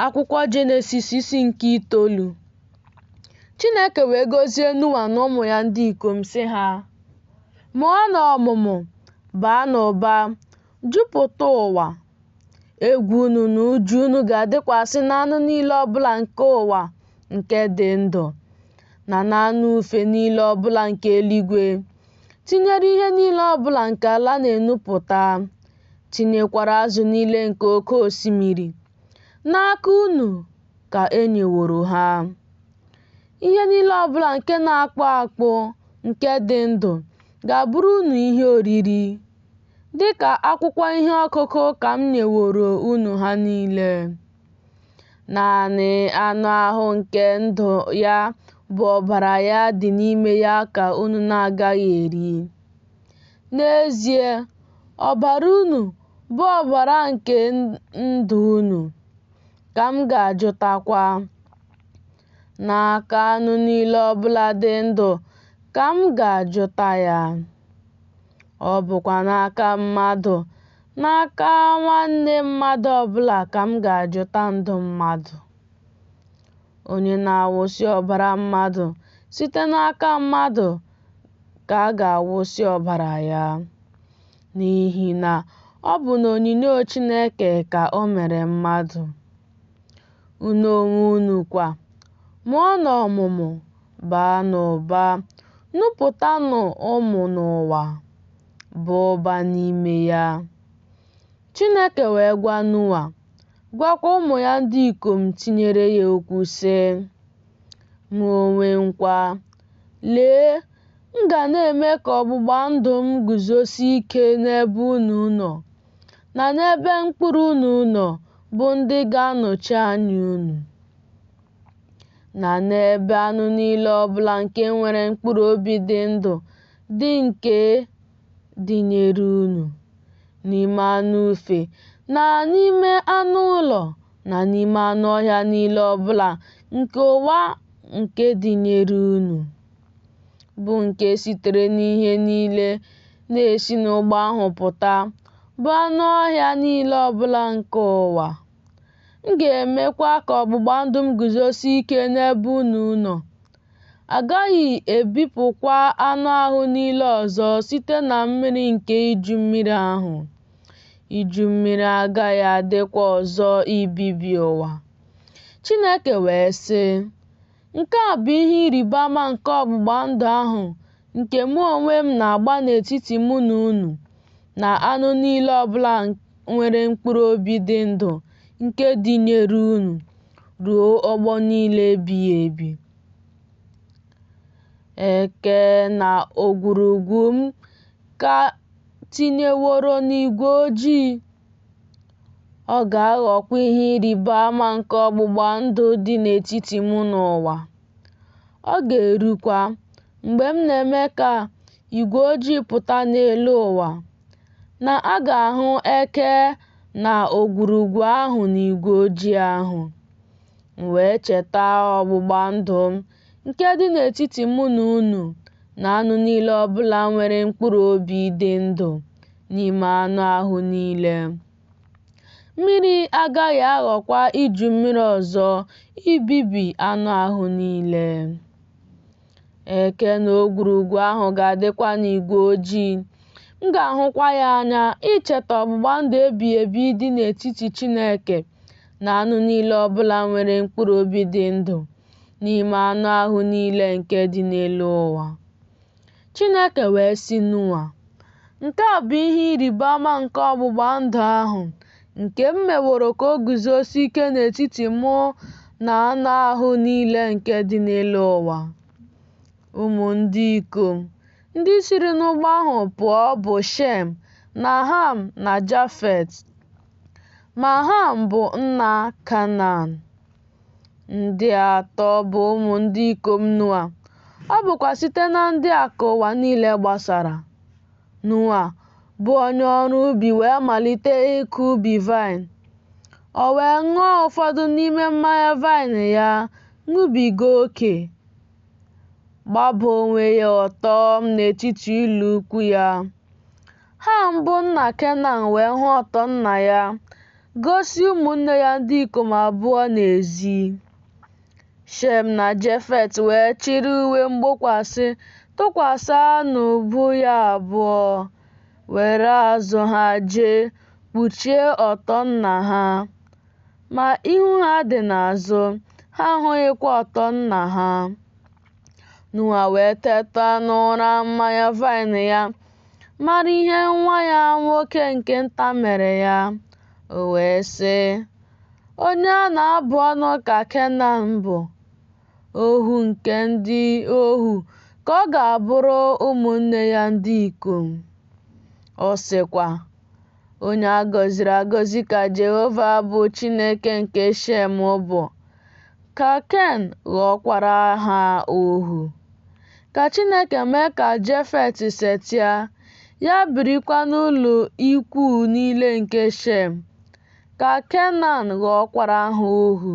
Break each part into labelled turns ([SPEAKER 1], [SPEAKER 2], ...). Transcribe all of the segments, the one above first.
[SPEAKER 1] Akwụkwọ Jenesis isi nke 9. Chineke wee gọzie Noa na ụmụ ya ndị ikom sị ha, mụọnụ ọmụmụ, baa n'ụba, jupụta ụwa. Egwu unu na ụjụ unu ga-adịkwasị n'anụ niile ọbụla nke ụwa nke dị ndụ, na n'anụ ufe niile ọbụla nke eluigwe, tinyere ihe niile ọbụla nke ala na-enupụta, tinyekwara azụ niile nke oke osimiri. N'aka unu ka e nyeworo ha. Ihe niile ọbụla nke na-akpụ akpụ nke dị ndụ ga-abụrụ unu ihe oriri. Dịka akwụkwọ ihe ọkụkụ ka m nyeworo unu ha niile. Naanị anụ ahụ nke ndụ ya bụ ọbara ya dị n'ime ya ka unu na-agaghị eri. N'ezie, ọbara unu bụ ọbara nke ndụ unu ka m ga-ajụtakwa. N'aka anụ niile ọbụla dị ndụ ka m ga-ajụta ya. Ọ bụkwa n'aka mmadụ, n'aka nwanne mmadụ ọbụla ka m ga-ajụta ndụ mmadụ. Onye na-awụsi ọbara mmadụ site n'aka mmadụ ka a ga-awụsi ọbara ya, n'ihi na ọ bụ n'onyinyo Chineke ka o mere mmadụ. Unu onwe unu kwa, mụọnụ ọmụmụ, baa n'ụba, nupụtanụ ụmụ n'ụwa, baa ụba n'ime ya. Chineke wee gwa Noa, gwakwa ụmụ ya ndị ikom tinyere ya okwu sị, mụ onwe m kwa, lee, m ga na-eme ka ọgbụgba ndụ m guzosie ike n'ebe unu nọ, na n'ebe mkpụrụ unu nọ bụ ndị ga-anọchi anya unu, na n'ebe anụ niile ọbụla nke nwere mkpụrụ obi dị ndụ dị nke dịnyere unu, n'ime anụ ufe, na n'ime anụ ụlọ, na n'ime anụ ọhịa niile ọbụla nke ụwa nke dịnyere unu, bụ nke sitere n'ihe niile na-esi n'ụgbọ ahụ pụta, bụ anụ ọhịa niile ọbụla nke ụwa. M ga-emekwa ka ọgbụgba ndụ m guzosie ike n'ebe unu nọ. Agaghị ebipụkwa anụ ahụ niile ọzọ site na mmiri nke iju mmiri ahụ. Iju mmiri agaghị adịkwa ọzọ ibibi ụwa. Chineke wee sị, nke a bụ ihe ịrịba ama nke ọgbụgba ndụ ahụ nke mụ onwe m na-agba n'etiti mụ na unu, na anụ niile ọbụla nwere mkpụrụ obi dị ndụ nke dịnyere unu, ruo ọgbọ niile ebighị ebi. Eke na ogwurugwu m ka tinyeworo n'igwe ojii. Ọ ga-aghọkwa ihe ịrịba ama nke ọgbụgba ndụ dị n'etiti mụ na ụwa. Ọ ga-erukwa mgbe m na-eme ka igwe ojii pụta n'elu ụwa, na a ga-ahụ eke na ogwurugwu ahụ n'igwe ojii ahụ. M wee cheta ọgbụgba ndụ m nke dị n'etiti mụ na unu, na anụ niile ọbụla nwere mkpụrụ obi dị ndụ n'ime anụ ahụ niile. Mmiri agaghị aghọkwa iju mmiri ọzọ ibibi anụ ahụ niile. Eke na ogwurugwu ahụ ga-adịkwa n'igwe ojii. M ga-ahụkwa ya anya icheta ọgbụgba ndụ ebighị ebi dị n'etiti Chineke na anụ niile ọbụla nwere mkpụrụ obi dị ndụ n'ime anụ ahụ niile nke dị n'elu ụwa. Chineke wee sị Noa, nke a bụ ihe ịrịba ama nke ọgbụgba ndụ ahụ nke m meworo ka o guzosie ike n'etiti mụ na anụ ahụ niile nke dị n'elu ụwa. Ụmụ ndị ikom ndị siri n'ụgbọ ahụ pụọ bụ Shem, na Ham, na Jafet. Ma Ham bụ nna Kanan. Ndị atọ bụ ụmụ ndị ikom Noa. Ọ bụkwa site na ndị a ka ụwa niile gbasara. Noa bụ onye ọrụ ubi wee malite ịkụ ubi vaịn. O wee ṅụọ ụfọdụ n'ime mmanya vaịn ya, ṅụbiga oke, gbaba onwe ya ọtọ n'etiti ụlọ ikwu ya. Ham bụ nna Kenan wee hụ ọtọ nna ya gosi ụmụnne ya ndị ikom abụọ n'ezi. Shem na Jefet wee chịrị uwe mgbokwasị tụkwasị n'ubu ya abụọ, were azụ ha jee kpuchie ọtọ nna ha. Ma ihu ha dị n'azụ, ha ahụghịkwa ọtọ nna ha. Noa wee teta n'ụra mmanya vaịnị ya, mara ihe nwa ya nwoke nke nta mere ya. O wee sị, onye a na-abụ ọnụ ka Kenan bụ, ohu nke ndị ohu ka ọ ga-abụrụ ụmụnne ya ndị ikom. Ọ sịkwa, onye a gọziri agọzi ka Jehova bụ Chineke nke Shem bụ, ka Ken ghọkwara ha ohu. Ka Chineke mee ka Jefet setịa, ya birikwa n'ụlọ ikwu niile nke Shem. Ka Kenan ghọkwara ha ohu.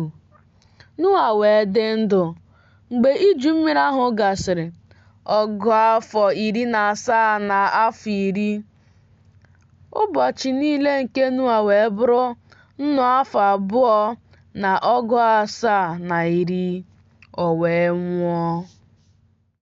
[SPEAKER 1] Noa wee dị ndụ mgbe iju mmiri ahụ gasịrị, ọgụ afọ 17 na afọ 10. Ụbọchị niile nke Noa wee bụrụ nnọọ afọ 2 na ọgụ 7 na 10. O wee nwụọ.